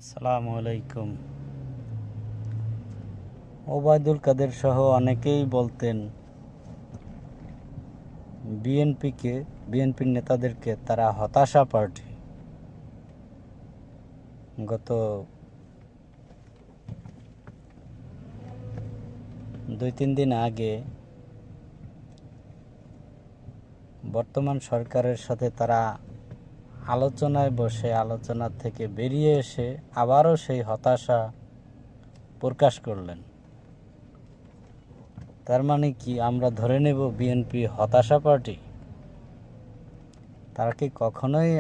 আসসালামু আলাইকুম। ওবায়দুল কাদের সহ অনেকেই বলতেন বিএনপির নেতাদেরকে তারা হতাশা পার্টি। গত 2-3 দিন আগে বর্তমান সরকারের সাথে তারা আলোচনায় বসে আলোচনা থেকে বেরিয়ে এসে আবারও সেই হতাশা প্রকাশ করলেন। তার মানে কি আমরা ধরে নেব বিএনপি হতাশা পার্টি? তারা কি কখনোই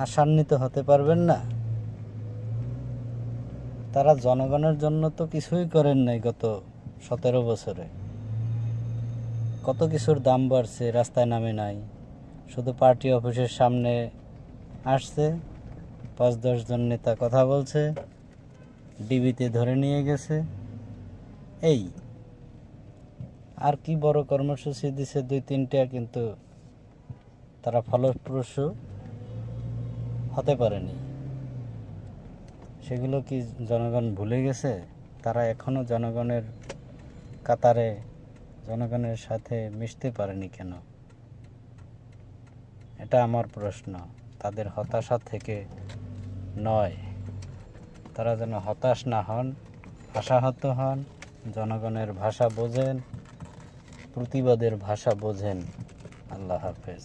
আশান্বিত হতে পারবেন না? তারা জনগণের জন্য তো কিছুই করেন নাই গত 17 বছরে। কত কিছুর দাম বাড়ছে, রাস্তায় নামে নাই, শুধু পার্টি অফিসের সামনে আসছে, 5-10 জন নেতা কথা বলছে, ডিবিতে ধরে নিয়ে গেছে, এই আর কি বড় কর্মসূচি দিছে 2-3টা, কিন্তু তারা ফলপ্রসূ হতে পারেনি। সেগুলো কি জনগণ ভুলে গেছে? তারা এখনো জনগণের কাতারে, জনগণের সাথে মিশতে পারেনি কেন? এটা আমার প্রশ্ন। তাদের হতাশা থেকে নয়, তারা যেন হতাশ না হন, আশাহত হন, জনগণের ভাষা বোঝেন, প্রতিবাদের ভাষা বোঝেন। আল্লাহ হাফেজ।